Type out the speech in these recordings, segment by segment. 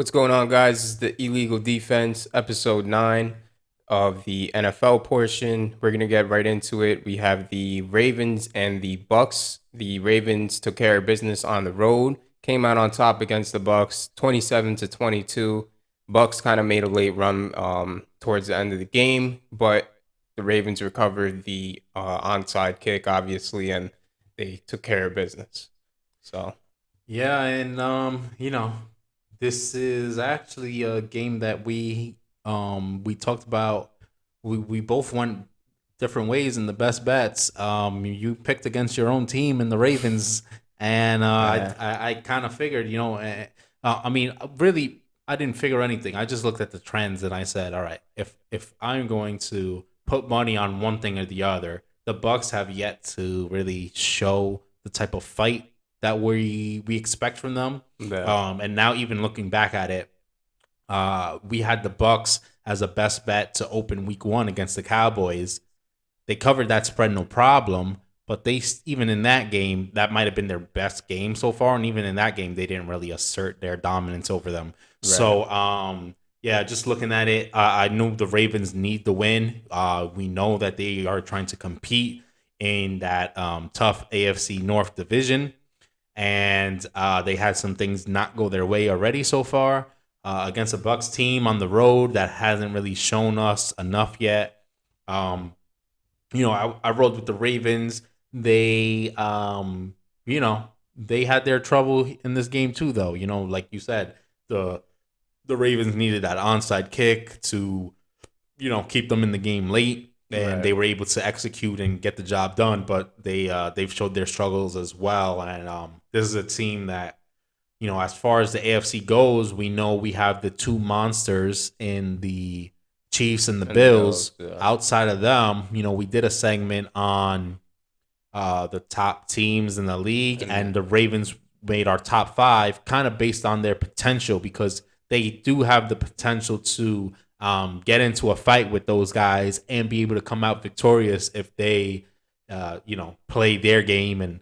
What's going on, guys? This is the Illegal Defense, episode 9 of the NFL portion. We're going to get right into it. We have the Ravens and the Bucks. The Ravens took care of business on the road, came out on top against the Bucks, 27-22. Bucks kind of made a late run towards the end of the game, but the Ravens recovered the onside kick, obviously, and they took care of business. So, Yeah, and this is actually a game that we talked about. We both went different ways in the best bets. You picked against your own team in the Ravens, and yeah. I kind of figured, really, I didn't figure anything. I just looked at the trends and I said, all right, if I'm going to put money on one thing or the other, the Bucks have yet to really show the type of fight that we expect from them. Yeah. And now even looking back at it, we had the Bucks as a best bet to open Week 1 against the Cowboys. They covered that spread no problem, but they even in that game that might have been their best game so far, and even in that game they didn't really assert their dominance over them. Right. So yeah, just looking at it, I knew the Ravens need the win. We know that they are trying to compete in that tough AFC North division, and they had some things not go their way already so far against a Bucks team on the road that hasn't really shown us enough yet. Um, I rolled with the Ravens. They had their trouble in this game too, though. Like you said, the Ravens needed that onside kick to, keep them in the game late, and Right. they were able to execute and get the job done. But they've showed their struggles as well, and this is a team that, as far as the AFC goes, we know we have the two monsters in the Chiefs and the And the Bills. Bills, yeah. Outside of them, we did a segment on the top teams in the league, and the Ravens made our top five kind of based on their potential, because they do have the potential to get into a fight with those guys and be able to come out victorious if they, play their game and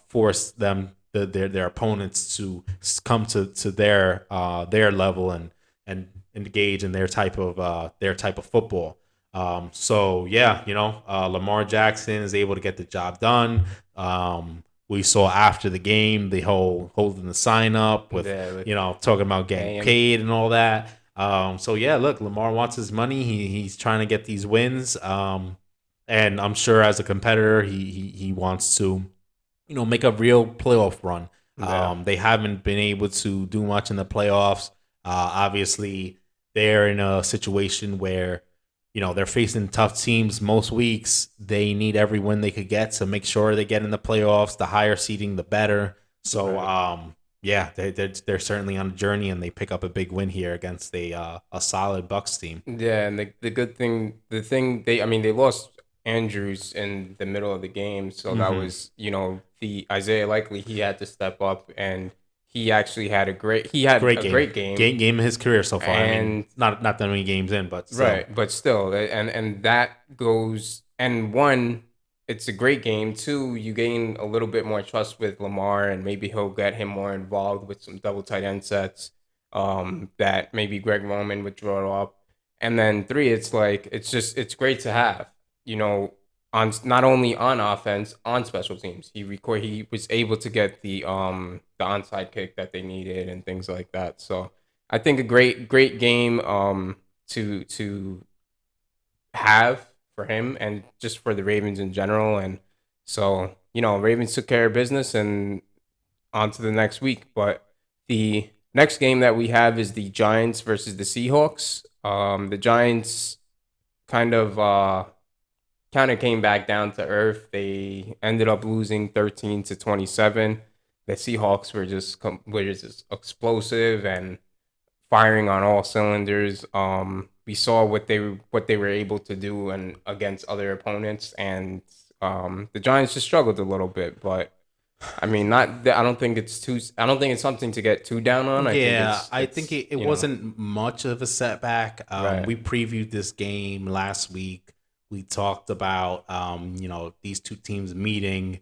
force their opponents to come to their level and engage in their type of football. So yeah, Lamar Jackson is able to get the job done. We saw after the game the whole holding the sign up with, talking about getting paid and all that. So yeah, look, Lamar wants his money. He's trying to get these wins. And I'm sure as a competitor, he wants to, make a real playoff run. Yeah. They haven't been able to do much in the playoffs. Obviously, they're in a situation where, they're facing tough teams most weeks. They need every win they could get to make sure they get in the playoffs. The higher seeding, the better. So, yeah, they're certainly on a journey, and they pick up a big win here against a solid Bucks team. Yeah, and the thing they lost Andrews in the middle of the game, so that Mm-hmm. was, the Isaiah Likely, he had to step up, and he actually had a Great game. great game. Game of his career so far. I mean, And not that many games in, but still. right, but still, and that goes, and one, it's a great game. Two, you gain a little bit more trust with Lamar, and maybe he'll get him more involved with some double tight end sets, that maybe Greg Roman would draw up. And then three, it's like it's great to have, you know, on not only on offense, on special teams. He was able to get the onside kick that they needed and things like that. So I think a great game to have for him and just for the Ravens in general. And so, Ravens took care of business and on to the next week. But the next game that we have is the Giants versus the Seahawks. The Giants kind of came back down to earth. They ended up losing 13-27. The Seahawks were just explosive and firing on all cylinders. We saw what they were able to do and against other opponents, and the Giants just struggled a little bit. But I mean, not. I don't think it's too. I don't think it's something to get too down on. I think Yeah, it's I think it wasn't much of a setback. right. We previewed this game last week. We talked about these two teams meeting,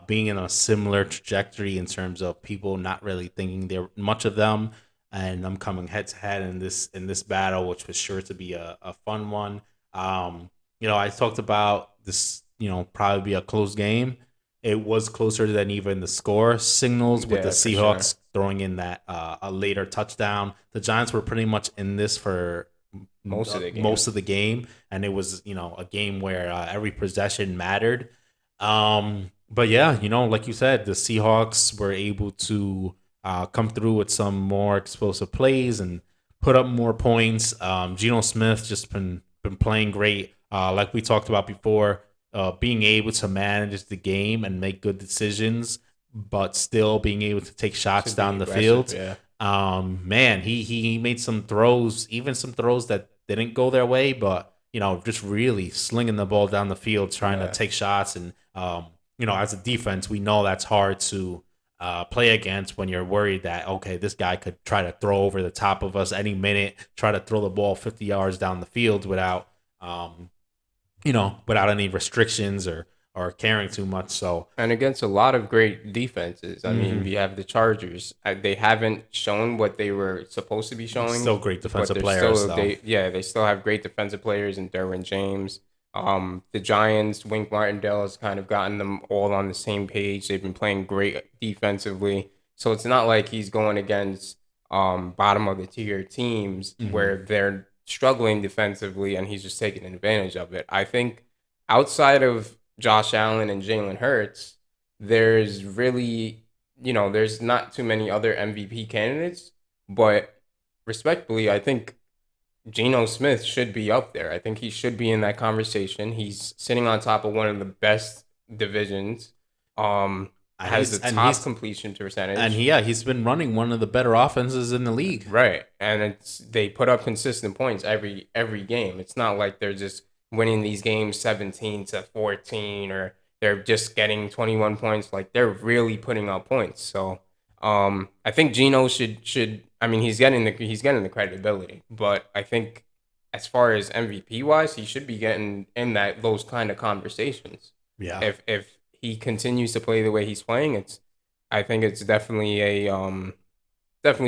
being in a similar trajectory in terms of people not really thinking there much of them. and I'm coming head to head in this battle, which was sure to be a fun one. I talked about this, probably be a close game. It was closer than even the score signals, with the Yeah, for sure. Seahawks throwing in that a later touchdown. The Giants were pretty much in this for Most of the game. most of the game, and it was a game where every possession mattered. But yeah, like you said, the Seahawks were able to come through with some more explosive plays and put up more points. Geno Smith just been playing great. Like we talked about before, being able to manage the game and make good decisions, but still being able to take shots Should be down the aggressive, field. yeah. Man, he made some throws, even some throws that didn't go their way, but just really slinging the ball down the field, trying to Yeah. take shots. And as a defense, we know that's hard to play against when you're worried that, okay, this guy could try to throw over the top of us any minute, try to throw the ball 50 yards down the field um, without any restrictions or caring too much. So, And against a lot of great defenses. I mean, mhm. we have the Chargers. They haven't shown what they were supposed to be showing, Still great but defensive they're players, still though. they still have great defensive players in Derwin James. The Giants, Wink Martindale has kind of gotten them all on the same page. They've been playing great defensively. So it's not like he's going against bottom of the tier teams Hmm. where they're struggling defensively and he's just taking advantage of it. I think outside of Josh Allen and Jalen Hurts, there's really, there's not too many other MVP candidates, but respectfully, I think Geno Smith should be up there. I think he should be in that conversation. He's sitting on top of one of the best divisions. And Has he's the and top he's completion and percentage. he, yeah, he's been running one of the better offenses in the league. Right. And they put up consistent points every game. It's not like they're just winning these games 17-14 or they're just getting 21 points. Like they're really putting up points. So I think Geno should I mean he's getting the credibility, but I think as far as MVP wise, he should be getting in those kind of conversations. Yeah. If he continues to play the way he's playing, I think it's definitely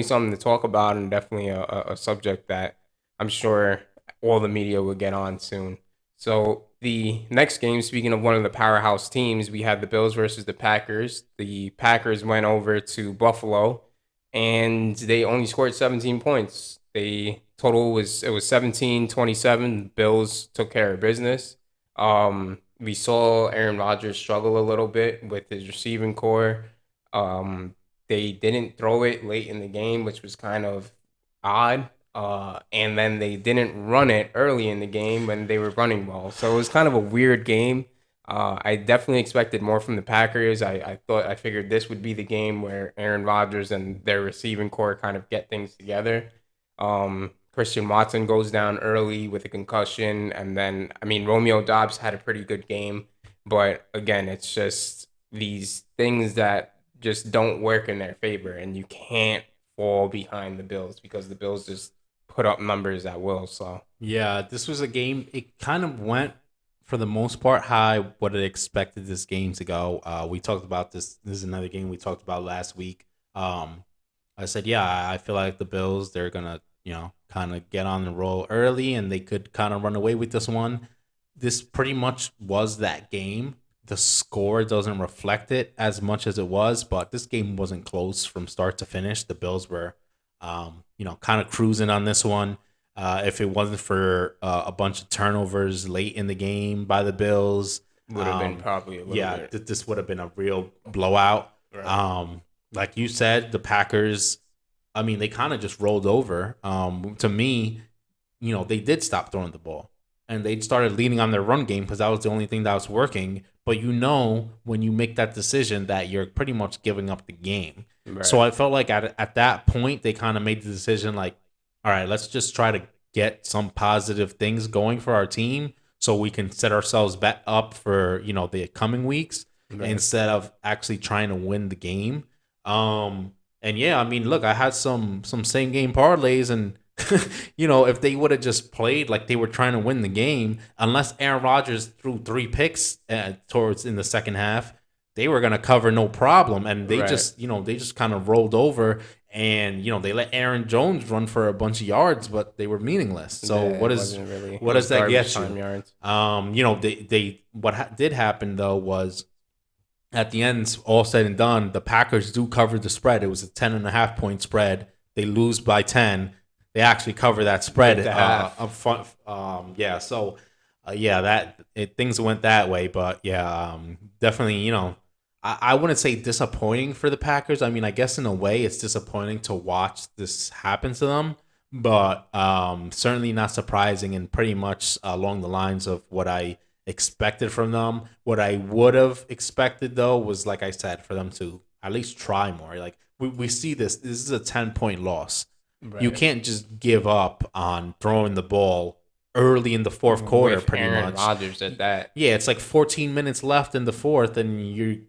something to talk about and definitely a subject that I'm sure all the media will get on soon. So the next game, speaking of one of the powerhouse teams, we had the Bills versus the Packers. The Packers went over to Buffalo and they only scored 17 points. The total was 17-27. Bills took care of business. We saw Aaron Rodgers struggle a little bit with his receiving core. They didn't throw it late in the game, which was kind of odd. And then they didn't run it early in the game when they were running well. So it was kind of a weird game. I definitely expected more from the Packers. I figured this would be the game where Aaron Rodgers and their receiving core kind of get things together. Christian Watson goes down early with a concussion, and then I mean Romeo Dobbs had a pretty good game, but again, it's just these things that just don't work in their favor, and you can't fall behind the Bills because the Bills just put up numbers at will. So Yeah, this was a game. It kind of went for the most part how I would have expected this game to go. We talked about this. This is another game we talked about last week. I said, yeah, I feel like the Bills, they're gonna, kind of get on the roll early, and they could kind of run away with this one. This pretty much was that game. The score doesn't reflect it as much as it was, but this game wasn't close from start to finish. The Bills were, kind of cruising on this one. If it wasn't for a bunch of turnovers late in the game by the Bills, would have been probably a little yeah, bit this would have been a real blowout. right. Like you said, the Packers, I mean, they kind of just rolled over. To me, they did stop throwing the ball and they started leaning on their run game because that was the only thing that was working. But when you make that decision that you're pretty much giving up the game. So Right. I felt like at that point, they kind of made the decision like, all right, let's just try to get some positive things going for our team so we can set ourselves back up for, the coming weeks Right. instead of actually trying to win the game. And yeah, I mean, look, I had some same game parlays, and if they would have just played like they were trying to win the game, unless Aaron Rodgers threw 3 picks towards in the second half, they were gonna cover no problem, and they Right. just they just kind of rolled over, and they let Aaron Jones run for a bunch of yards, but they were meaningless. So Yeah, it wasn't really. It what was does that garbage get time you? yards. They did happen though was at the end, all said and done, the Packers do cover the spread. It was a 10.5 point spread. They lose by 10. They actually cover that spread Get the half. up front. Yeah. So, yeah, things went that way. But yeah, definitely, I wouldn't say disappointing for the Packers. I mean, I guess in a way it's disappointing to watch this happen to them, but certainly not surprising and pretty much along the lines of what I expected from them. What I would have expected though was, like I said, for them to at least try more. Like we see this is a 10-point loss. You Right. can't just give up on throwing the ball early in the fourth quarter, With pretty Aaron much. Rodgers at that. Yeah, it's like 14 minutes left in the fourth, and you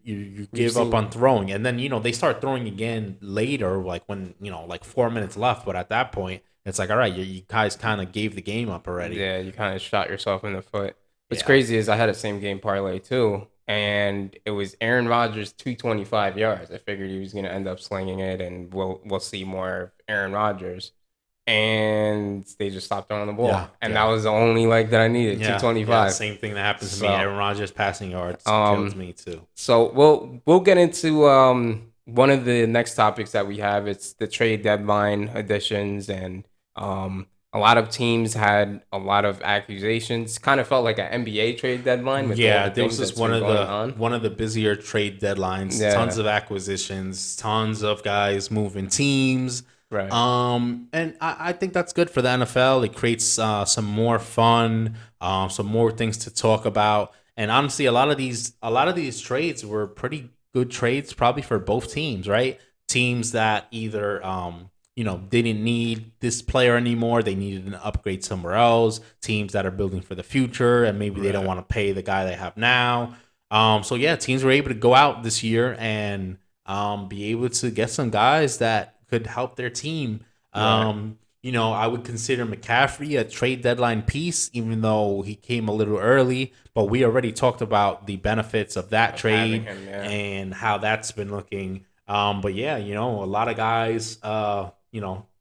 We've give up seen on throwing, and then they start throwing again later, like when like 4 minutes left. But at that point, it's like, all right, you guys kind of gave the game up already. Yeah, you kind of shot yourself in the foot. What's Yeah, crazy is I had a same game parlay too, and it was Aaron Rodgers 225 yards. I figured he was going to end up slinging it, and we'll see more of Aaron Rodgers. And they just stopped throwing the ball, yeah, and that yeah. was the only leg that I needed, Yeah. 225. Same thing that happened to me. So, Aaron Rodgers passing yards killed um, me too. so we'll get into one of the next topics that we have. It's the trade deadline additions, and a lot of teams had a lot of accusations. Kind of felt like an NBA trade deadline with all Yeah, the there was things just that's been going on. one of the busier trade deadlines. Tons Yeah, of acquisitions, tons of guys moving teams. right, And I think that's good for the NFL. It creates some more fun, some more things to talk about. And honestly, a lot of these trades were pretty good trades, probably for both teams, right? Teams that either didn't need this player anymore, they needed an upgrade somewhere else. Teams that are building for the future, and maybe they don't right, want to pay the guy they have now. So yeah, teams were able to go out this year and be able to get some guys that could help their team. right. I would consider McCaffrey a trade deadline piece, even though he came a little early. But we already talked about the benefits of that Of having trade him, yeah, and how that's been looking. But yeah, a lot of guys,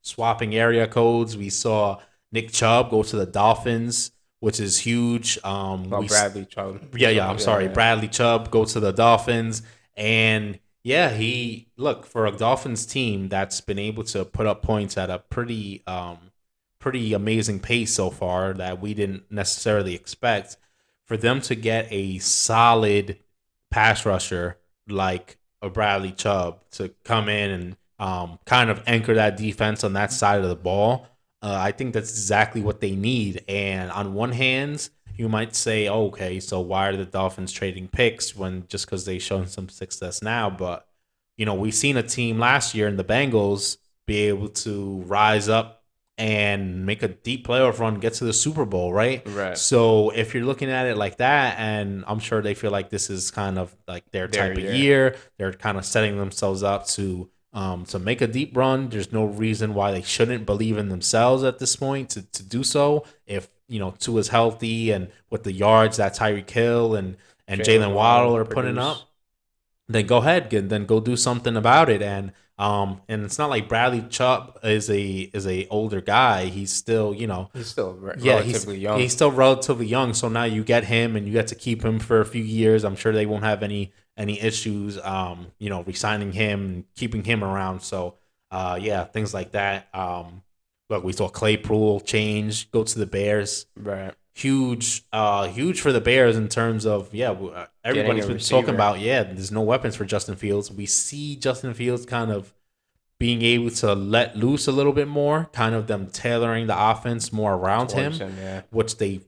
swapping area codes. We saw Nick Chubb go to the Dolphins, which is huge. well, Bradley Chubb. Yeah. I'm Yeah, sorry, yeah, Bradley Chubb go to the Dolphins, and yeah, he look for a Dolphins team that's been able to put up points at a pretty amazing pace so far that we didn't necessarily expect. For them to get a solid pass rusher like a Bradley Chubb to come in and kind of anchor that defense on that side of the ball, I think that's exactly what they need. And on one hand, you might say, okay, so why are the Dolphins trading picks when just because they've shown some success now? But we've seen a team last year in the Bengals be able to rise up and make a deep playoff run, get to the Super Bowl, right? right. So if you're looking at it like that, and I'm sure they feel like this is kind of like their There, type of yeah, year, they're kind of setting themselves up to make a deep run. There's no reason why they shouldn't believe in themselves at this point to do so. If Tua's healthy and with the yards that Tyreek Hill and Jalen Jalen Waddle Waddle are putting produce. up, then go ahead, then go do something about it. And it's not like Bradley Chubb is a older guy. He's still He's still yeah, relatively young. he's still relatively young. So now you get him and you get to keep him for a few years. I'm sure they won't have any issues resigning him and keeping him around. So yeah, things like that. Look, we saw Claypool change, go to the Bears. Right. Huge for the Bears in terms of Getting everybody's a been talking receiver. about there's no weapons for Justin Fields. We see Justin Fields kind of being able to let loose a little bit more, kind of them tailoring the offense more around Towards him, him, yeah. which they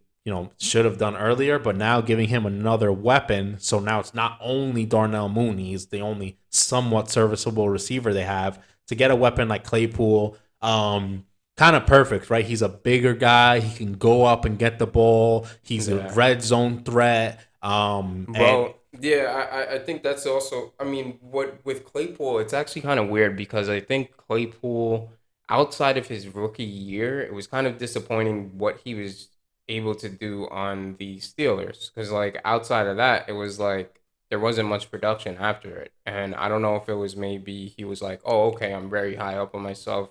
should have done earlier, but now giving him another weapon. So now it's not only Darnell Mooney, he's the only somewhat serviceable receiver they have. To get a weapon like Claypool, kind of perfect, right? He's a bigger guy. He can go up and get the ball. He's a Yeah. red zone threat. And Well, yeah, I think that's also, I mean, what with Claypool, it's actually kind of weird because I think Claypool, outside of his rookie year, it was kind of disappointing what he was able to do on the Steelers. Because, like, outside of that, it was like there wasn't much production after it. And I don't know if it was maybe he was like, oh, okay, I'm very high up on myself.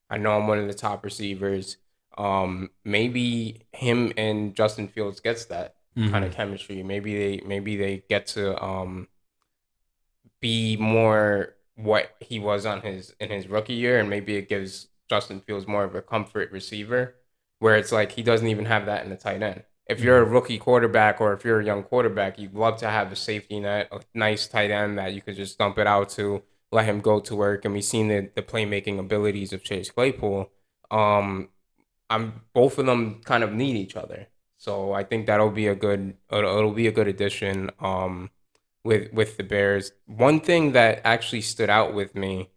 I know I'm one of the top receivers. Maybe him and Justin Fields gets that kind of Mm-hmm. chemistry. Maybe they get to be more what he was on his in his rookie year, and maybe it gives Justin Fields more of a comfort receiver, where it's like he doesn't even have that in the tight end. If you're a Mm-hmm. rookie quarterback or if you're a young quarterback, you'd love to have a safety net, a nice tight end that you could just dump it out to, let him go to work. And we've seen the playmaking abilities of Chase Claypool. Um, I'm both of them kind of need each other, so I think that'll be a good it'll be a good addition. With the Bears. One thing that actually stood out with me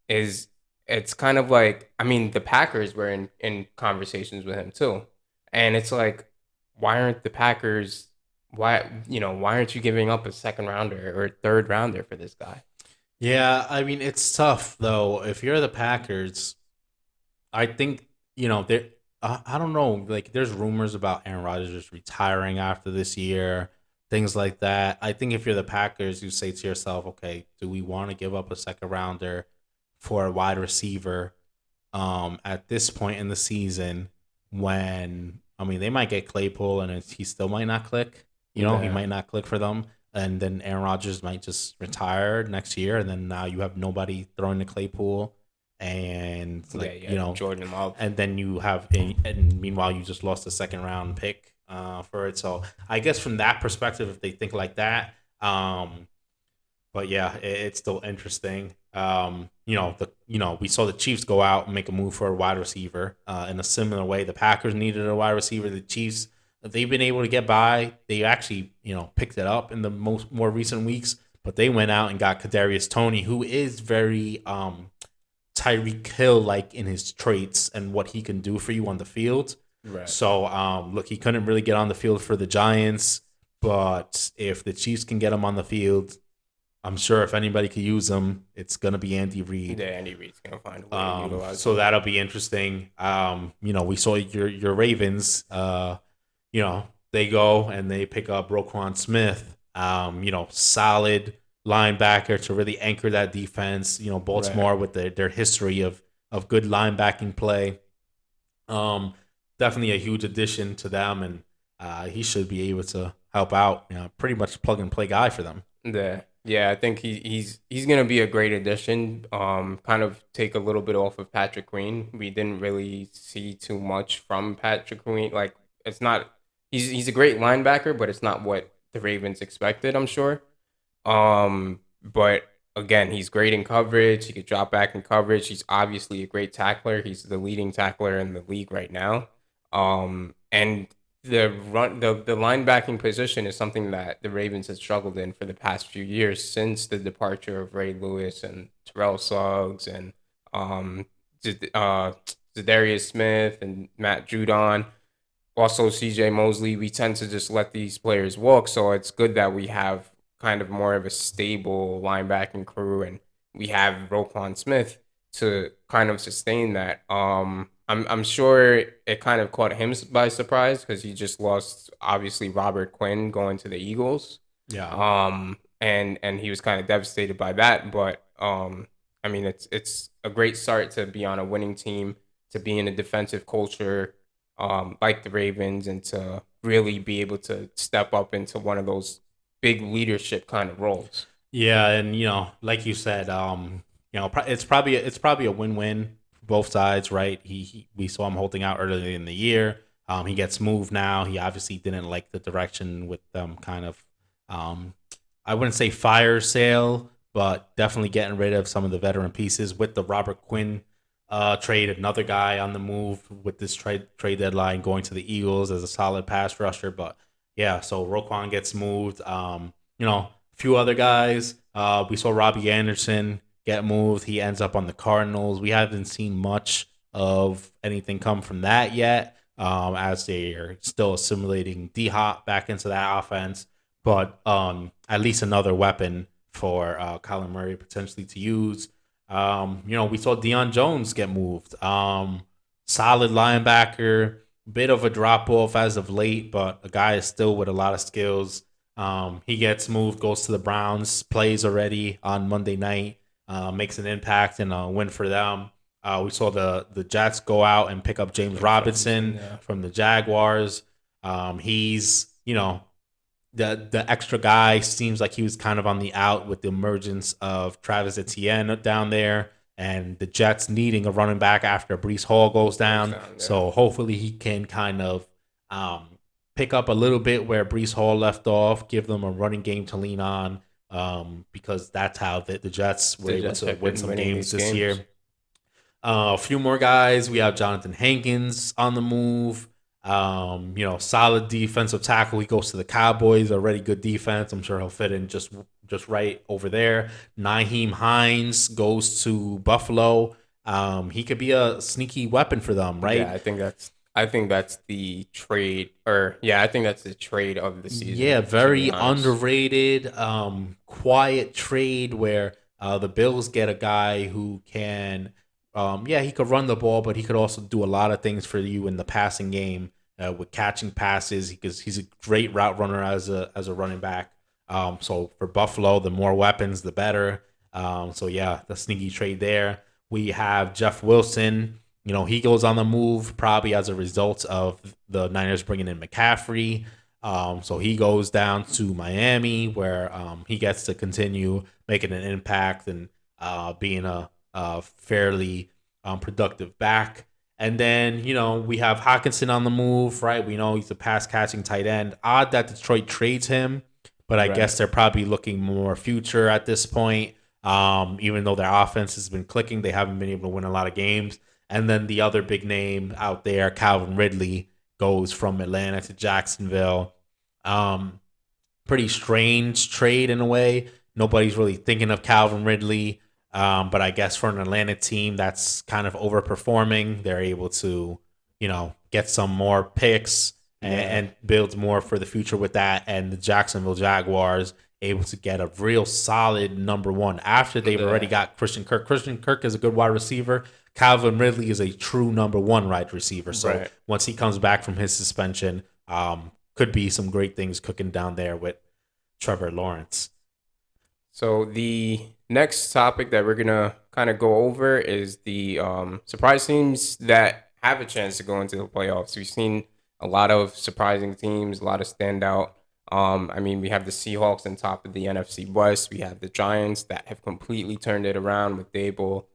is it's kind of like, I mean, the Packers were in conversations with him too. And it's like, why aren't the Packers why aren't you giving up a second rounder or a third rounder for this guy? Yeah, I mean it's tough though. If you're the Packers, I think there. I don't know. Like, there's rumors about Aaron Rodgers just retiring after this year, things like that. I think if you're the Packers, you say to yourself, okay, do we want to give up a second rounder for a wide receiver? At this point in the season, when I mean they might get Claypool and he still might not click. He Yeah. might not click for them, and then Aaron Rodgers might just retire next year, and then now you have nobody throwing the Claypool, and Yeah, like yeah, Jordan Love. and then you have and meanwhile you just lost a second round pick for it. So I guess from that perspective, if they think like that, but yeah, it's still interesting. We saw the Chiefs go out and make a move for a wide receiver. In a similar way, the Packers needed a wide receiver. The Chiefs, they've been able to get by. They actually, picked it up in the more recent weeks, but they went out and got Kadarius Toney, who is very Tyreek Hill like in his traits and what he can do for you on the field. Right. So look, he couldn't really get on the field for the Giants, but if the Chiefs can get him on the field, I'm sure if anybody could use him, it's gonna be Andy Yeah, Reid. Andy Reid's gonna find a way to utilize So him. that'll be interesting. We saw your Ravens. They go and they pick up Roquan Smith. Solid linebacker to really anchor that defense. Right. Baltimore with their history of good linebacking play. Um, Definitely a huge addition to them, and he should be able to help out. Pretty much plug and play guy for them. Yeah, I think he's gonna be a great addition. Kind of take a little bit off of Patrick Queen. We didn't really see too much from Patrick Queen. Like, it's not he's a great linebacker, but it's not what the Ravens expected, I'm sure. But again, he's great in coverage. He could drop back in coverage. He's obviously a great tackler. He's the leading tackler in the league right now. And the linebacking position is something that the Ravens have struggled in for the past few years since the departure of Ray Lewis and Terrell Suggs and um Zadarius Smith and Matt Judon. Also CJ Mosley. We tend to just let these players walk, so it's good that we have kind of more of a stable linebacking crew, and we have Roquan Smith to kind of sustain that. I'm sure it kind of caught him by surprise because he just lost obviously Robert Quinn going to the Eagles. Yeah. And he was kind of devastated by that, but I mean it's a great start to be on a winning team, to be in a defensive culture like the Ravens, and to really be able to step up into one of those big leadership kind of roles. Yeah, and like you said, it's probably a win-win for both sides, right? We saw him holding out earlier in the year. He gets moved now. He obviously didn't like the direction with them, kind of. Um, I wouldn't say fire sale, but definitely getting rid of some of the veteran pieces with the Robert Quinn trade. Another guy on the move with this trade deadline, going to the Eagles as a solid pass rusher. But yeah, so Roquan gets moved. A few other guys. We saw Robbie Anderson get moved. He ends up on the Cardinals. We haven't seen much of anything come from that yet, as they are still assimilating D Hop back into that offense. But at least another weapon for Kyler Murray potentially to use. We saw Deion Jones get moved. Solid linebacker, bit of a drop off as of late, but a guy is still with a lot of skills. He gets moved, goes to the Browns, plays already on Monday night, makes an impact and a win for them. We saw the Jets go out and pick up James Robinson Yeah. from the Jaguars. He's the extra guy. Seems like he was kind of on the out with the emergence of Travis Etienne down there, and the Jets needing a running back after Brees Hall goes down. Yeah. So hopefully he can kind of pick up a little bit where Brees Hall left off, give them a running game to lean on, because that's how the Jets were able to win some games this year. A few more guys. We have Jonathan Hankins on the move. Solid defensive tackle. He goes to the Cowboys. Already good defense. I'm sure he'll fit in just right over there. Nyheim Hines goes to Buffalo. He could be a sneaky weapon for them, right? Yeah, I think that's the trade, I think that's the trade of the season. Yeah, very underrated, quiet trade where the Bills get a guy who can, he could run the ball, but he could also do a lot of things for you in the passing game with catching passes. Because he's a great route runner as a running back. So for Buffalo, the more weapons, the better. The sneaky trade there. We have Jeff Wilson. He goes on the move probably as a result of the Niners bringing in McCaffrey. So he goes down to Miami where he gets to continue making an impact and being a fairly productive back. And then, we have Hockenson on the move, right? We know he's a pass-catching tight end. Odd that Detroit trades him, but I guess they're probably looking more future at this point. Even though their offense has been clicking, they haven't been able to win a lot of games. And then the other big name out there, Calvin Ridley, goes from Atlanta to Jacksonville. Pretty strange trade in a way. Nobody's really thinking of Calvin Ridley. But I guess for an Atlanta team that's kind of overperforming, they're able to, get some more picks and build more for the future with that. And the Jacksonville Jaguars able to get a real solid number one after they've already got Christian Kirk. Christian Kirk is a good wide receiver. Calvin Ridley is a true number one wide receiver. So once he comes back from his suspension, could be some great things cooking down there with Trevor Lawrence. So the next topic that we're going to kind of go over is the surprise teams that have a chance to go into the playoffs. We've seen a lot of surprising teams, a lot of standout. We have the Seahawks on top of the NFC West. We have the Giants that have completely turned it around with Dable.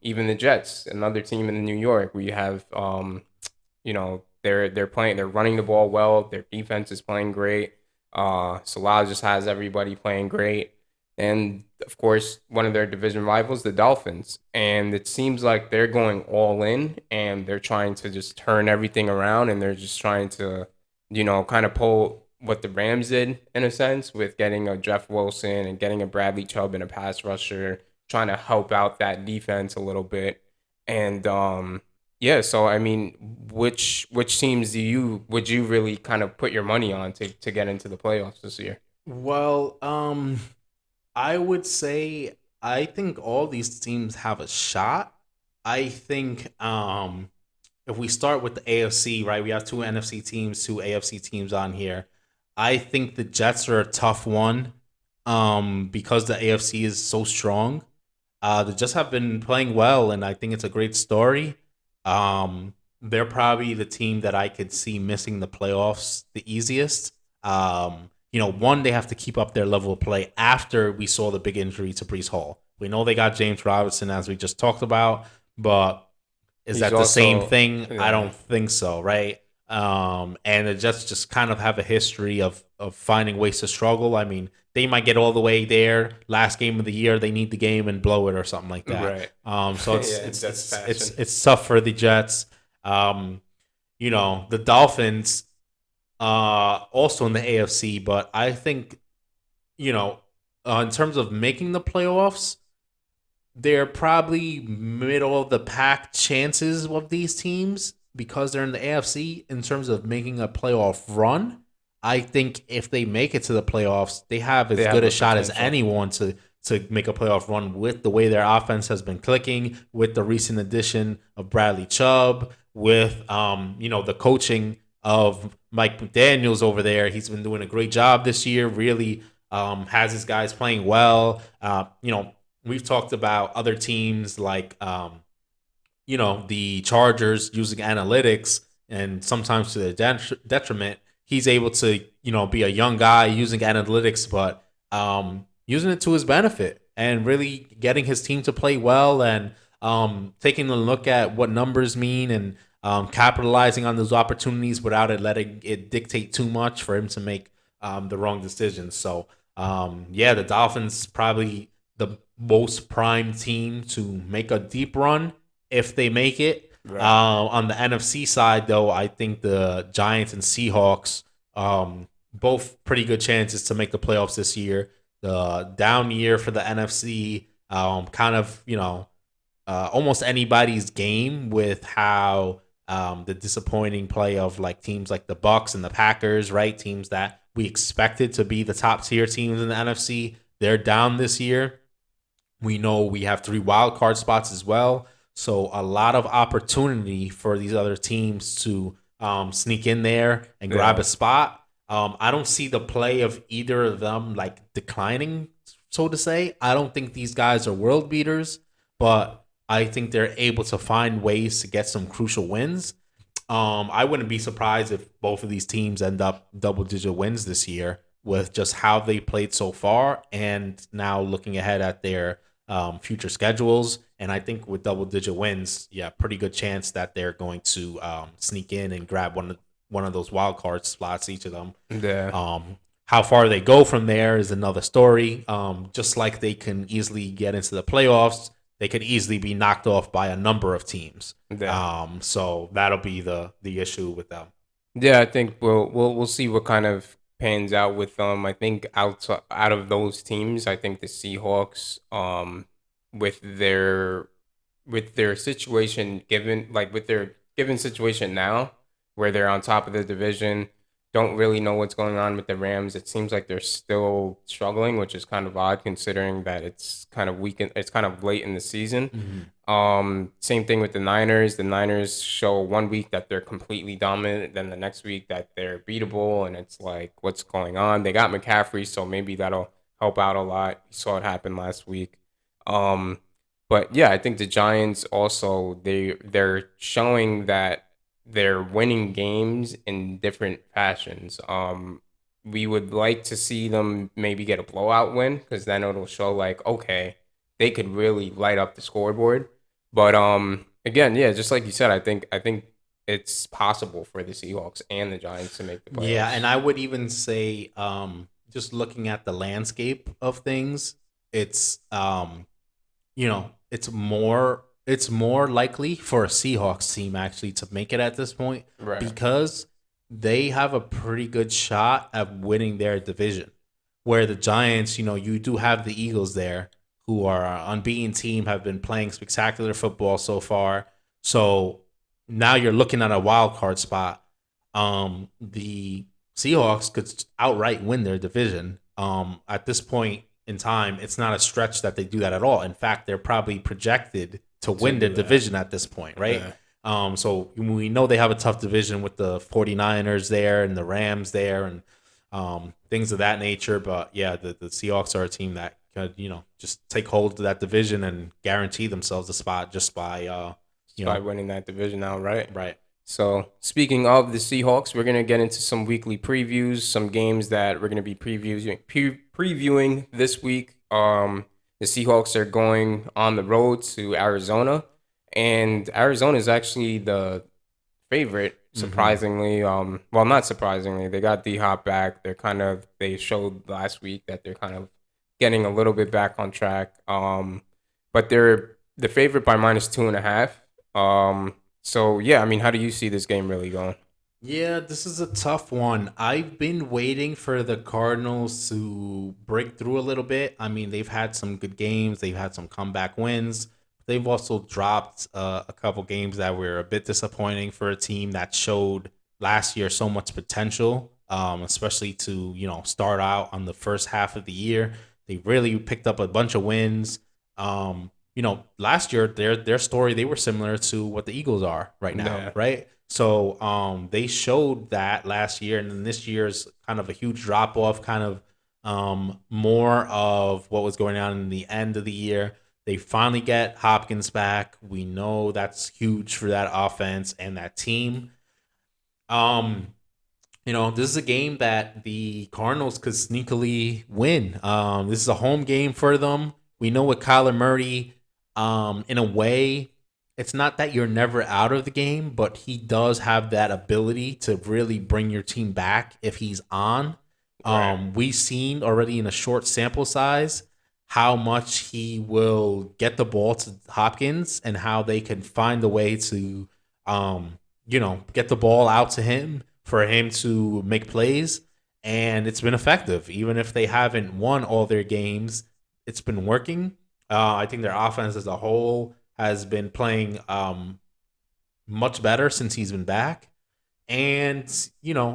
Even the Jets, another team in New York. We have, they're running the ball well. Their defense is playing great. Salah just has everybody playing great. And of course, one of their division rivals, the Dolphins. And it seems like they're going all in and they're trying to just turn everything around. And they're just trying to, kind of pull what the Rams did in a sense with getting a Jeff Wilson and getting a Bradley Chubb and a pass rusher, trying to help out that defense a little bit. And which teams would you really kind of put your money on to get into the playoffs this year? Well, I would say I think all these teams have a shot. I think if we start with the AFC, right, we have two NFC teams, two AFC teams on here. I think the Jets are a tough one because the AFC is so strong. The Jets have been playing well, and I think it's a great story. They're probably the team that I could see missing the playoffs the easiest. One, they have to keep up their level of play after we saw the big injury to Brees Hall. We know they got James Robinson, as we just talked about, but is that the same thing? Yeah. I don't think so, right? And the Jets just kind of have a history of finding ways to struggle. I mean, they might get all the way there. Last game of the year, they need the game and blow it or something like that. Right. So it's tough for the Jets. The Dolphins, also in the AFC, but I think, in terms of making the playoffs, they're probably middle of the pack chances of these teams because they're in the AFC in terms of making a playoff run. I think if they make it to the playoffs, they have as good a shot as anyone to make a playoff run with the way their offense has been clicking, with the recent addition of Bradley Chubb, with the coaching of Mike McDaniels over there. He's been doing a great job this year. Really has his guys playing well. We've talked about other teams like the Chargers using analytics, and sometimes to their detriment. He's able to be a young guy using analytics, but using it to his benefit and really getting his team to play well, and taking a look at what numbers mean, and capitalizing on those opportunities without it letting it dictate too much for him to make the wrong decisions. So the Dolphins probably the most prime team to make a deep run if they make it. Right. On the NFC side, though, I think the Giants and Seahawks, both pretty good chances to make the playoffs this year. The down year for the NFC, almost anybody's game with how the disappointing play of like teams like the Bucks and the Packers, right? Teams that we expected to be the top tier teams in the NFC, they're down this year. We know we have 3 wild card spots as well. So a lot of opportunity for these other teams to sneak in there and grab a spot. I don't see the play of either of them like declining, so to say. I don't think these guys are world beaters, but I think they're able to find ways to get some crucial wins. I wouldn't be surprised if both of these teams end up double-digit wins this year with just how they played so far, and now looking ahead at their future schedules. And I think with double-digit wins, pretty good chance that they're going to sneak in and grab one of those wild card slots, each of them. Yeah. How far they go from there is another story. Just like they can easily get into the playoffs, they could easily be knocked off by a number of teams. Yeah. So that'll be the issue with them. Yeah, I think we'll see what kind of pans out with them. I think out of those teams, I think the Seahawks, with their situation given, like with their given situation now, where they're on top of the division, don't really know what's going on with the Rams. It seems like they're still struggling, which is kind of odd considering that it's kind of it's kind of late in the season. Same thing with the Niners. The Niners show 1 week that they're completely dominant, then the next week that they're beatable, and it's like, what's going on? They got McCaffrey, so maybe that'll help out a lot. You saw it happen last week. But yeah, I think the Giants also, they're showing that they're winning games in different fashions. We would like to see them maybe get a blowout win, because then it'll show like, okay, they could really light up the scoreboard. But again, yeah, just like you said, I think it's possible for the Seahawks and the Giants to make the playoffs. Yeah, and I would even say, just looking at the landscape of things, it's it's more likely for a Seahawks team actually to make it at this point, Right. because they have a pretty good shot at winning their division. Where the Giants, you do have the Eagles there, who are an unbeaten team, have been playing spectacular football so far. So now you're looking at a wild card spot. The Seahawks could outright win their division. At this point in time, it's not a stretch that they do that at all. In fact, they're probably projected to win the division at this point, right? Yeah. So we know they have a tough division with the 49ers there and the Rams there and things of that nature. But yeah, the Seahawks are a team that could, just take hold of that division and guarantee themselves a spot just by by winning that division outright. Right. So speaking of the Seahawks, we're gonna get into some weekly previews, some games that we're gonna be previewing this week. The Seahawks are going on the road to Arizona, and Arizona is actually the favorite. Surprisingly, well, not surprisingly, they got D-Hop back. They showed last week that they're kind of getting a little bit back on track. But they're the favorite by -2.5. So yeah, I mean, how do you see this game really going? Yeah, this is a tough one. I've been waiting for the Cardinals to break through a little bit. I mean, they've had some good games. They've had some comeback wins. They've also dropped a couple games that were a bit disappointing for a team that showed last year so much potential, especially to, start out on the first half of the year. They really picked up a bunch of wins. Last year, their story, they were similar to what the Eagles are right now, Yeah. right? So they showed that last year, and then this year's kind of a huge drop off, kind of more of what was going on in the end of the year. They finally get Hopkins back. We know that's huge for that offense and that team. Um, this is a game that the Cardinals could sneakily win. This is a home game for them. We know with Kyler Murray, in a way, it's not that you're never out of the game, but he does have that ability to really bring your team back if he's on. Right. We've seen already in a short sample size how much he will get the ball to Hopkins and how they can find a way to, get the ball out to him for him to make plays. And it's been effective. Even if they haven't won all their games, it's been working. I think their offense as a whole has been playing much better since he's been back. And,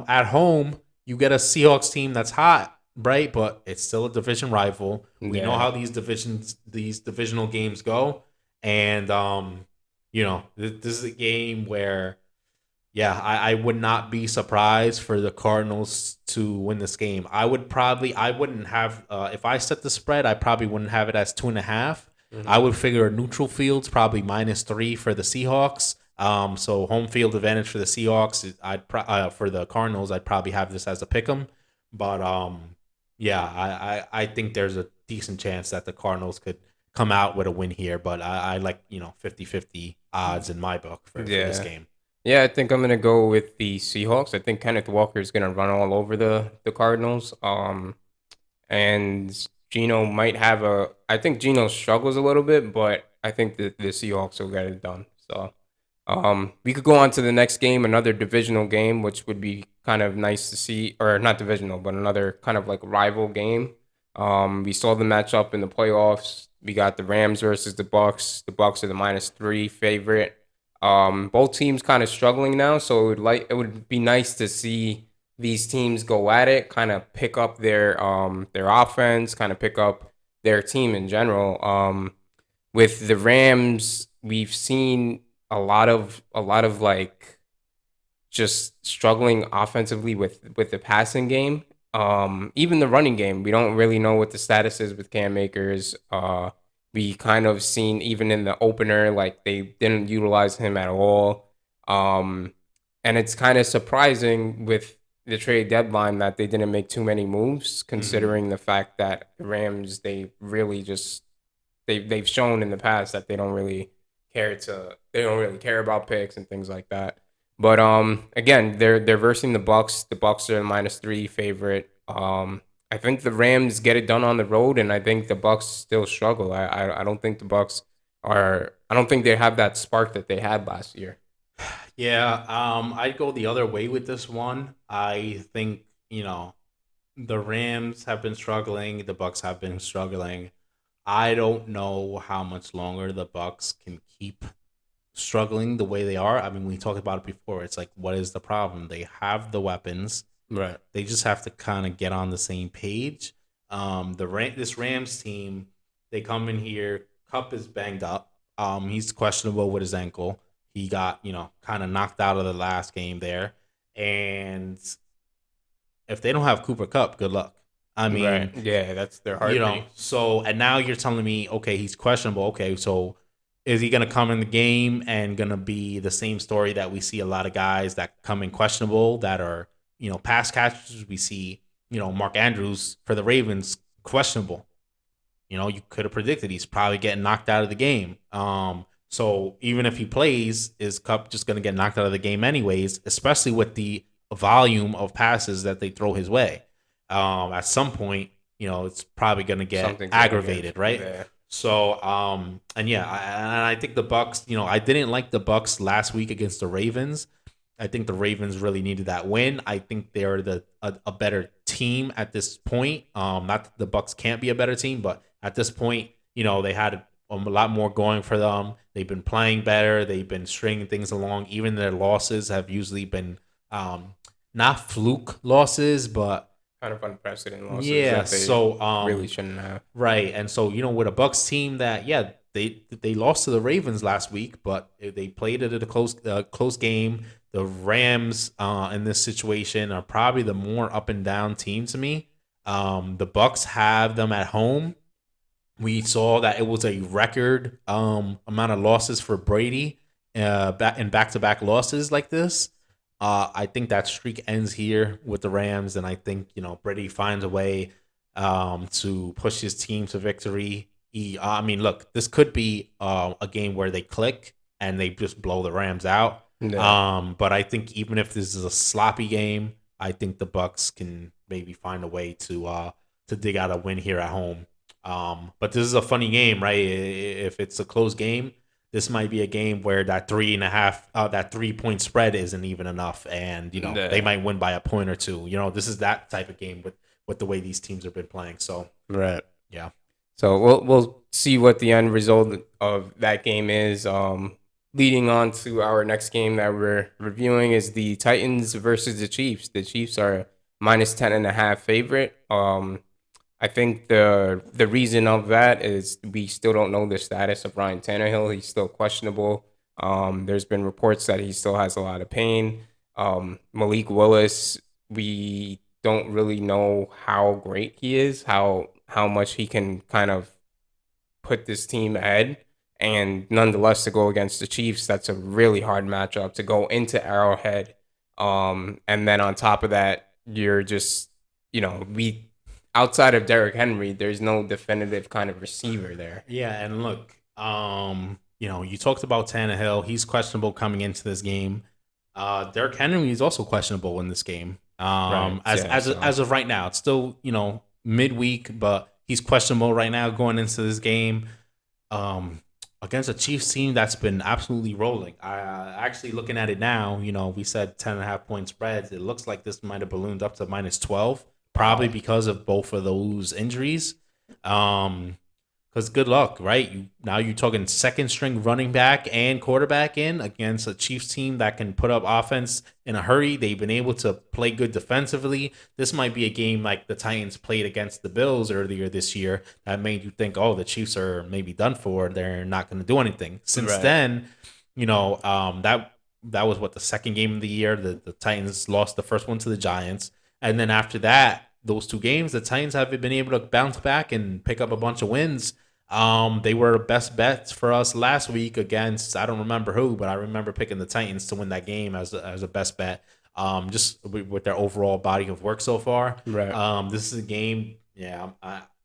at home, you get a Seahawks team that's hot, right? But it's still a division rival. We know Yeah. how these divisional games go. And, this is a game where, yeah, I would not be surprised for the Cardinals to win this game. I wouldn't have, if I set the spread, I probably wouldn't have it as 2.5. I Mhm. would figure a neutral field's probably -3 for the Seahawks. So home field advantage for the Seahawks. For the Cardinals, I'd probably have this as a pick 'em. But yeah, I think there's a decent chance that the Cardinals could come out with a win here. But I like 50-50 odds in my book for this Yeah. game. Yeah, I think I'm gonna go with the Seahawks. I think Kenneth Walker is gonna run all over the Cardinals. And Gino might have a. I think Gino struggles a little bit, but I think that the Seahawks will get it done. So, we could go on to the next game, another divisional game, which would be kind of nice to see, or not divisional, but another kind of like rival game. We saw the matchup in the playoffs. We got the Rams versus the Bucks. The Bucks are the -3 favorite. Both teams kind of struggling now, so it would be nice to see these teams go at it, kind of pick up their offense, kind of pick up their team in general. With the Rams, we've seen a lot of like just struggling offensively with the passing game. Even the running game, we don't really know what the status is with Cam Akers. We kind of seen even in the opener, like they didn't utilize him at all. Um, and it's kind of surprising with the trade deadline that they didn't make too many moves, Mhm. considering the fact that the Rams they really just they've shown in the past that they don't really care about picks and things like that. But again, they're versing the Bucks. The Bucks are a -3 favorite. I think the Rams get it done on the road, and I think the Bucks still struggle. I don't think the Bucks are. I don't think they have that spark that they had last year. Yeah, I'd go the other way with this one. I think, the Rams have been struggling, the Bucks have been struggling. I don't know how much longer the Bucks can keep struggling the way they are. I mean, we talked about it before. It's like, what is the problem? They have the weapons. Right. They just have to kind of get on the same page. This Rams team, they come in here. Cup is banged up. He's questionable with his ankle. He got kind of knocked out of the last game there, and if they don't have Cooper Cup, good luck. I Right. mean, Yeah, that's their heartbeat. so and now you're telling me, okay, he's questionable. Okay, so is he gonna come in the game and gonna be the same story that we see a lot of guys that come in questionable that are pass catchers? We see Mark Andrews for the Ravens questionable. You could have predicted he's probably getting knocked out of the game. So even if he plays, is Cup just going to get knocked out of the game anyways? Especially with the volume of passes that they throw his way. At some point, it's probably going to get Something's gonna give. aggravated, right? Yeah. So, and yeah, I think the Bucks. I didn't like the Bucks last week against the Ravens. I think the Ravens really needed that win. I think they're a better team at this point. Not that the Bucks can't be a better team, but at this point, they had a lot more going for them. They've been playing better. They've been stringing things along. Even their losses have usually been not fluke losses, but Kind of unprecedented losses yeah. that they So really shouldn't have. right, and so with a Bucks team that they lost to the Ravens last week, but they played it at a close game. The Rams in this situation are probably the more up and down team to me. The Bucks have them at home. We saw that it was a record amount of losses for Brady back to back losses like this. I think that streak ends here with the Rams, and I think Brady finds a way to push his team to victory. I mean, look, this could be a game where they click and they just blow the Rams out. Yeah. But I think even if this is a sloppy game, I think the Bucks can maybe find a way to dig out a win here at home. But this is a funny game, right? If it's a close game, this might be a game where that 3.5, that 3 point spread isn't even enough, and they Yeah. might win by a point or two. This is that type of game with the way these teams have been playing. So Right. yeah, So we'll see what the end result of that game is. Leading on to our next game that we're reviewing is the Titans versus the Chiefs. The Chiefs are minus 10.5 favorite. I think the reason of that is we still don't know the status of Ryan Tannehill. He's still questionable. There's been reports that he still has a lot of pain. Malik Willis, we don't really know how great he is, how much he can kind of put this team ahead. And nonetheless, to go against the Chiefs, that's a really hard matchup to go into Arrowhead. And then on top of that, you're just, we outside of Derrick Henry, there's no definitive kind of receiver there. yeah. And look, you talked about Tannehill. He's questionable coming into this game. Derrick Henry is also questionable in this game. Right. As Yeah, so as of right now, it's still midweek, but he's questionable right now going into this game. Against a Chiefs team that's been absolutely rolling. Actually looking at it now, we said 10.5 point spreads. It looks like this might have ballooned up to minus 12, probably because of both of those injuries. Because good luck, right? Now you're talking second string running back and quarterback in against a Chiefs team that can put up offense in a hurry. They've been able to play good defensively. This might be a game like the Titans played against the Bills earlier this year that made you think, oh, the Chiefs are maybe done for. They're not going to do anything. Since Right. then, that was what the second game of the year. The Titans lost the first one to the Giants, and then after that, those two games, the Titans have been able to bounce back and pick up a bunch of wins. They were best bets for us last week against, I don't remember who, but I remember picking the Titans to win that game as a best bet. Just with their overall body of work so far. Right. This is a game. Yeah,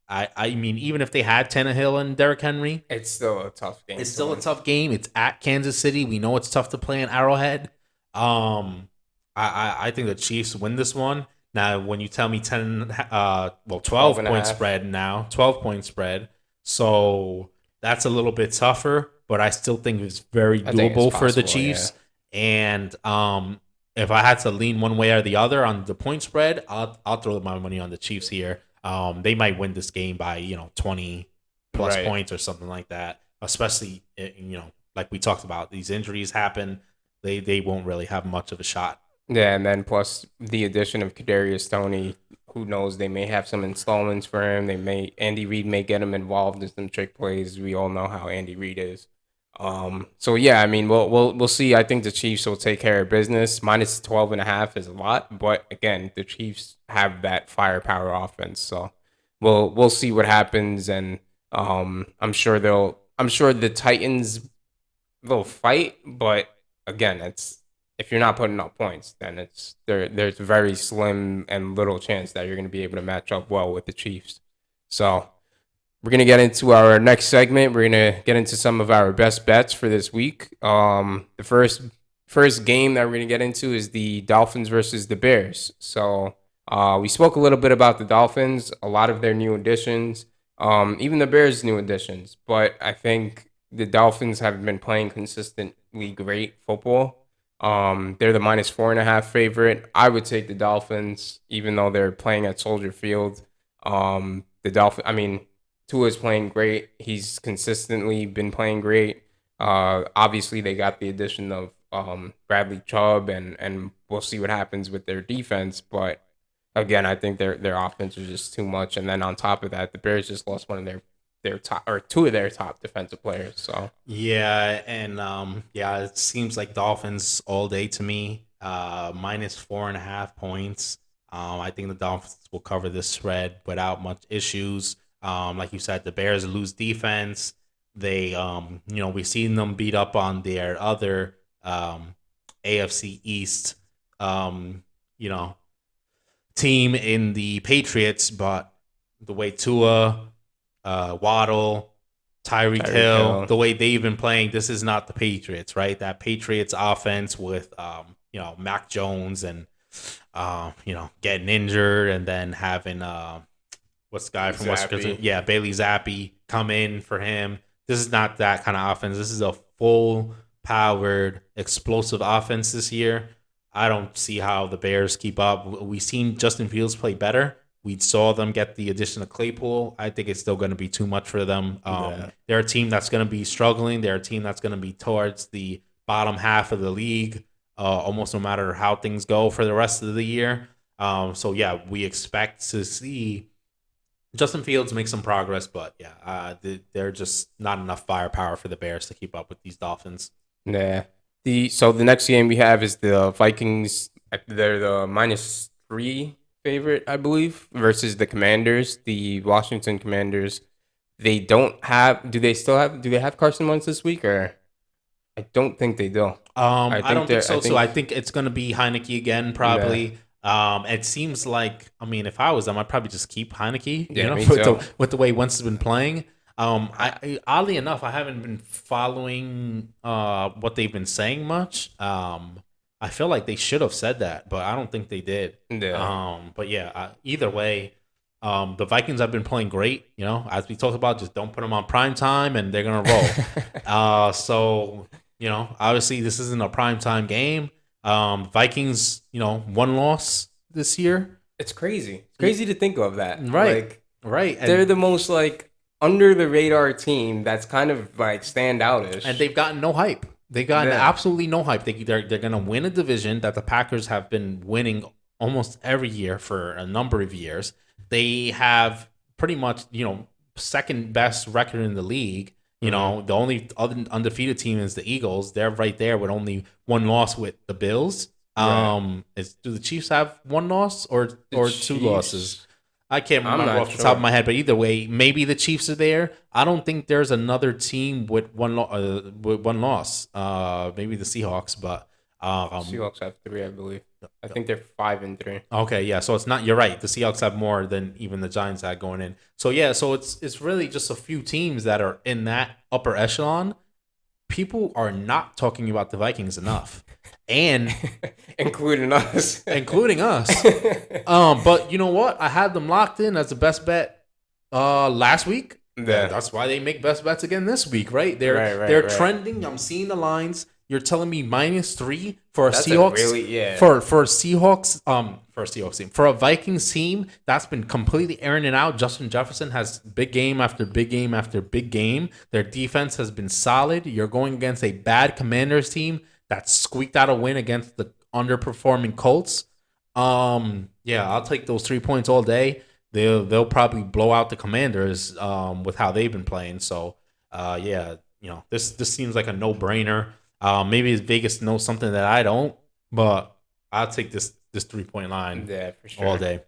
I mean, even if they had Tannehill and Derrick Henry, It's still a tough game. it's to still a win. tough game. It's at Kansas City. We know it's tough to play in Arrowhead. I think the Chiefs win this one. Now, when you tell me 12 12 and a point half. spread now, 12 point spread. So that's a little bit tougher, but I still think it's very I think it's doable for the possible, Chiefs. And if I had to lean one way or the other on the point spread, I'll throw my money on the Chiefs here. They might win this game by 20 plus Right. points or something like that. Especially like we talked about, these injuries happen. They won't really have much of a shot. Yeah, and then plus the addition of Kadarius Toney, who knows? They may have some installments for him. Andy Reid may get him involved in some trick plays. We all know how Andy Reid is. So yeah, I mean, we'll see. I think the Chiefs will take care of business. Minus 12.5 is a lot, but again, the Chiefs have that firepower offense. So we'll see what happens, and I'm sure the Titans will fight, but again, it's if you're not putting up points, then there's very slim and little chance that you're going to be able to match up well with the Chiefs. So we're going to get into our next segment. We're going to get into some of our best bets for this week. The first game that we're going to get into is the Dolphins versus the Bears. So we spoke a little bit about the Dolphins, a lot of their new additions, even the Bears' new additions. But I think the Dolphins have been playing consistently great football. They're the minus 4.5 favorite. I would take the Dolphins, even though they're playing at Soldier Field. I mean, Tua's playing great. He's consistently been playing great. Obviously, they got the addition of Bradley Chubb, and we'll see what happens with their defense. But again, I think their offense is just too much. And then on top of that, the Bears just lost one of their top or two of their top defensive players. So Yeah, and yeah, it seems like Dolphins all day to me. Minus 4.5 points. I think the Dolphins will cover this spread without much issues. Like you said, the Bears lose defense. They we've seen them beat up on their other AFC East you know, team in the Patriots, but the way Tua, Waddle, Tyreek Tyreek Hill, Hill. the way they've been playing, this is not the Patriots, right? That Patriots offense with Mac Jones and getting injured and then having what's the guy from West Zappy. Virginia? Yeah, Bailey Zappi come in for him. This is not that kind of offense. This is a full powered, explosive offense this year. I don't see how the Bears keep up. We've seen Justin Fields play better. We saw them get the addition of Claypool. I think it's still going to be too much for them. Yeah. They're a team that's going to be struggling. They're a team that's going to be towards the bottom half of the league, almost no matter how things go for the rest of the year. So, yeah, we expect to see Justin Fields make some progress, but, yeah, they're just not enough firepower for the Bears to keep up with these Dolphins. Yeah. So the next game we have is the Vikings. They're the -3 favorite, I believe, versus the Commanders, the Washington Commanders. They don't have. Do they still have? Do they have Carson Wentz this week, or I don't think they do. I don't think so. I think- So I think it's going to be Heineke again, probably. It seems like, I mean, if I was them, I'd probably just keep Heineke. Yeah, me with too. with the way Wentz has been playing. I oddly enough, I haven't been following what they've been saying much. I feel like they should have said that, but I don't think they did. Yeah. But yeah, either way, the Vikings have been playing great. As we talked about, just don't put them on prime time, and they're gonna roll. So obviously this isn't a prime time game. Vikings, one loss this year. It's crazy. It's crazy to think of that. Right. Like, Right. they're the most like under the radar team that's kind of like standoutish. And they've gotten no hype. They've gotten Yeah. absolutely no hype. They're going to win a division that the Packers have been winning almost every year for a number of years. They have pretty much, second best record in the league. The only other undefeated team is the Eagles. They're right there with only one loss with the Bills. Right. Do the Chiefs have one loss or two Chiefs. losses? I can't I'm remember not off the sure. top of my head, but either way, maybe the Chiefs are there. I don't think there's another team with one loss. Maybe the Seahawks, but Seahawks have 3, I believe. I think they're 5-3. okay, yeah. So it's not. You're right. The Seahawks have more than even the Giants had going in. So yeah. So it's really just a few teams that are in that upper echelon. People are not talking about the Vikings enough, and Including us. including us. But you know what? I had them locked in as the best bet last week. Yeah. That's why they make best bets again this week, right? They're Right. trending. I'm seeing the lines. You're telling me -3 for a That's Seahawks for a Seahawks for a Seahawks team. For a Vikings team that's been completely airing it out. Justin Jefferson has big game after big game after big game. Their defense has been solid. You're going against a bad Commanders team that squeaked out a win against the underperforming Colts. Yeah, I'll take those 3 points all day. They'll probably blow out the Commanders with how they've been playing. So yeah, this seems like a no-brainer. Maybe Vegas knows something that I don't, but I'll take this 3-point line Yeah, for sure. all day.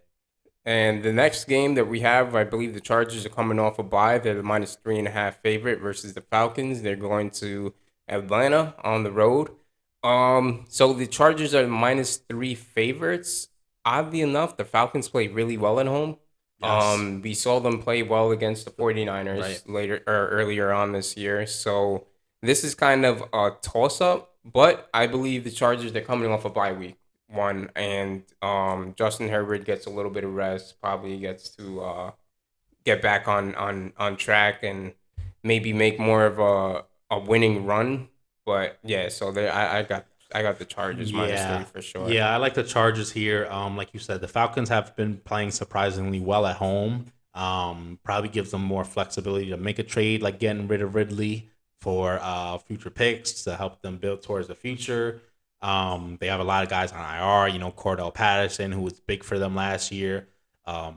And the next game that we have, I believe the Chargers are coming off a bye. They're the -3.5 favorite versus the Falcons. They're going to Atlanta on the road. So the Chargers are -3 favorites. Oddly enough, the Falcons play really well at home. Yes. We saw them play well against the 49ers Right. earlier on this year. So this is kind of a toss-up, but I believe the Chargers, they're coming off a bye week one, and Justin Herbert gets a little bit of rest, probably gets to get back on track and maybe make more of a winning run. But yeah, so I got the Chargers -3 for sure. Yeah, I like the Chargers here. Like you said, the Falcons have been playing surprisingly well at home. Probably gives them more flexibility to make a trade, like getting rid of Ridley for future picks to help them build towards the future. They have a lot of guys on IR. Cordell Patterson, who was big for them last year,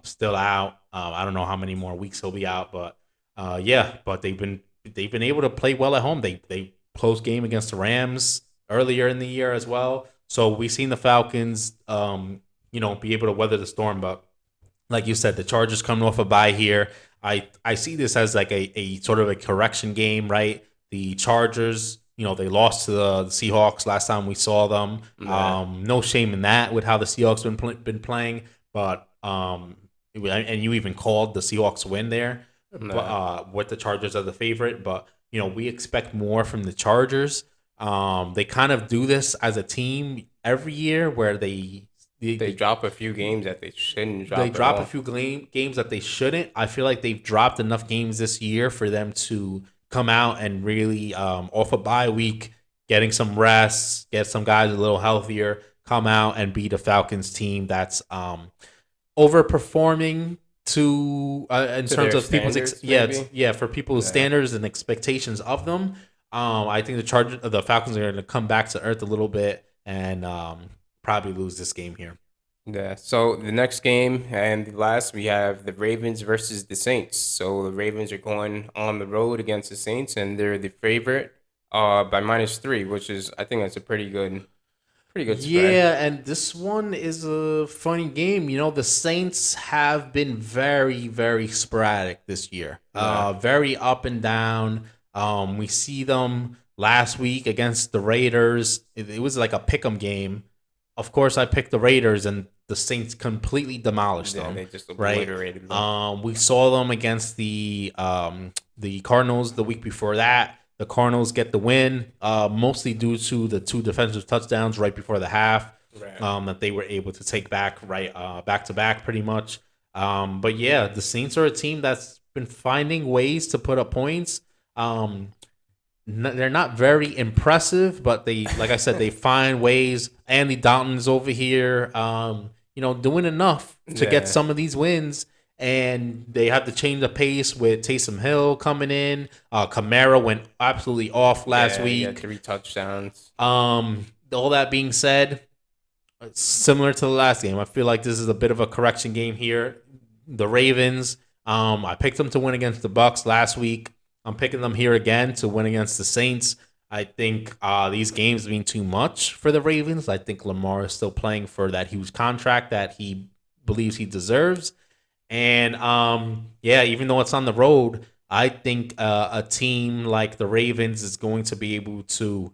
still out. I don't know how many more weeks he'll be out, but Yeah, but they've been able to play well at home. They close game against the Rams earlier in the year as well. So we've seen the Falcons, be able to weather the storm. But like you said, the Chargers coming off a bye here. I see this as like a sort of a correction game, right? The Chargers, they lost to the Seahawks last time we saw them. Yeah. No shame in that with how the Seahawks been playing, but and you even called the Seahawks win there, but Yeah. with the Chargers as the favorite. But we expect more from the Chargers. They kind of do this as a team every year where They drop a few games that they shouldn't they drop at drop a all. few games that they shouldn't. I feel like they've dropped enough games this year for them to come out and really, off a bye week, getting some rest, get some guys a little healthier, come out and beat a Falcons team that's overperforming to in To terms their of people's standards, yeah, it's, maybe. yeah, for people's Yeah. standards and expectations of them. I think the Falcons are going to come back to earth a little bit and probably lose this game here. Yeah. So the next game and the last, we have the Ravens versus the Saints. So the Ravens are going on the road against the Saints, and they're the favorite by -3, which is, I think that's a pretty good spread. Yeah, and this one is a funny game. The Saints have been very, very sporadic this year. Yeah. Very up and down. We see them last week against the Raiders. It was like a pick'em game. Of course, I picked the Raiders, and the Saints completely demolished Yeah, them. they just Right. obliterated them. We saw them against the Cardinals the week before that. The Cardinals get the win, mostly due to the two defensive touchdowns right before the half, Right. that they were able to take back back to back pretty much. But yeah, the Saints are a team that's been finding ways to put up points. They're not very impressive, but like I said, they find ways. Andy Dalton's over here, doing enough to get Yeah. some of these wins. And they had to change the pace with Taysom Hill coming in. Kamara went absolutely off last Yeah, he had week. 3 touchdowns. All that being said, it's similar to the last game. I feel like this is a bit of a correction game here. The Ravens, I picked them to win against the Bucks last week. I'm picking them here again to win against the Saints. I think these games mean too much for the Ravens. I think Lamar is still playing for that huge contract that he believes he deserves. And yeah, even though it's on the road, I think a team like the Ravens is going to be able to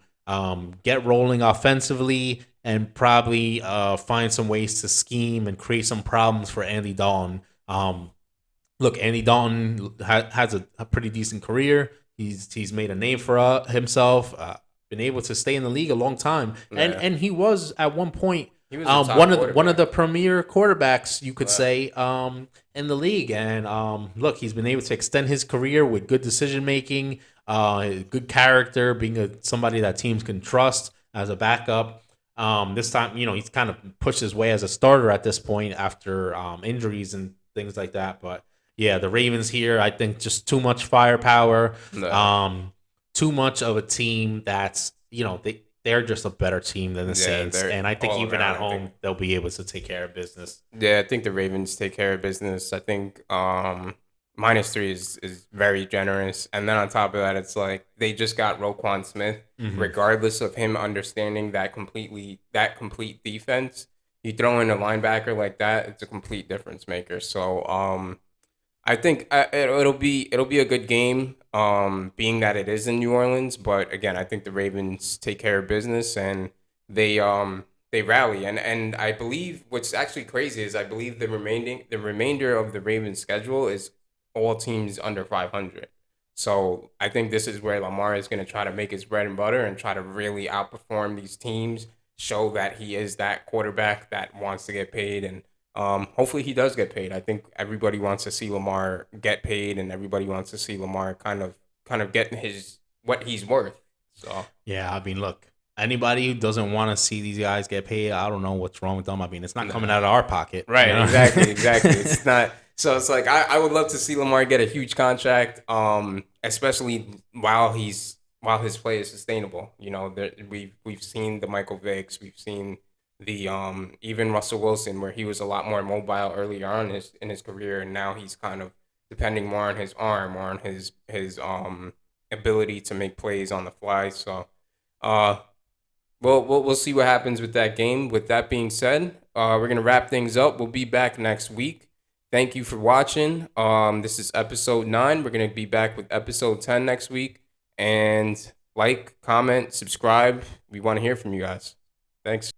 get rolling offensively and probably find some ways to scheme and create some problems for Andy Dalton. Look, Andy Dalton has a pretty decent career. He's made a name for himself. Been able to stay in the league a long time, Yeah. and he was at one point He was a top one of the quarterback. premier quarterbacks, you could Yeah. say, in the league. And look, he's been able to extend his career with good decision making, good character, being somebody that teams can trust as a backup. This time, he's kind of pushed his way as a starter at this point after injuries and things like that. But yeah, the Ravens here, I think, just too much firepower, Yeah. too much of a team that's they're just a better team than the Yeah, Saints, they're and I think all even around, at I think. home they'll be able to take care of business. Yeah, I think the Ravens take care of business. I think -3 is very generous. And then on top of that, it's like they just got Roquan Smith. Mhm. Regardless of him understanding that complete defense, you throw in a linebacker like that, it's a complete difference maker. So I think it'll be a good game, being that it is in New Orleans. But again, I think the Ravens take care of business, and they rally. And I believe what's actually crazy is I believe the remainder of the Ravens schedule is all teams under 500. So I think this is where Lamar is going to try to make his bread and butter and try to really outperform these teams, show that he is that quarterback that wants to get paid, and hopefully he does get paid. I think everybody wants to see Lamar get paid, and everybody wants to see Lamar kind of getting his what he's worth. So Yeah, I mean, look, anybody who doesn't want to see these guys get paid, I don't know what's wrong with them. I mean, it's not coming nah. out of our pocket, Right, exactly, exactly. It's not. So it's like I would love to see Lamar get a huge contract, especially while his play is sustainable. We've seen the Michael Vicks, we've seen the even Russell Wilson, where he was a lot more mobile earlier on in his career, and now he's kind of depending more on his arm or on his ability to make plays on the fly. So, uh, we'll see what happens with that game. With that being said, we're gonna wrap things up. We'll be back next week. Thank you for watching. This is episode 9. We're gonna be back with episode 10 next week. And like, comment, subscribe. We want to hear from you guys. Thanks.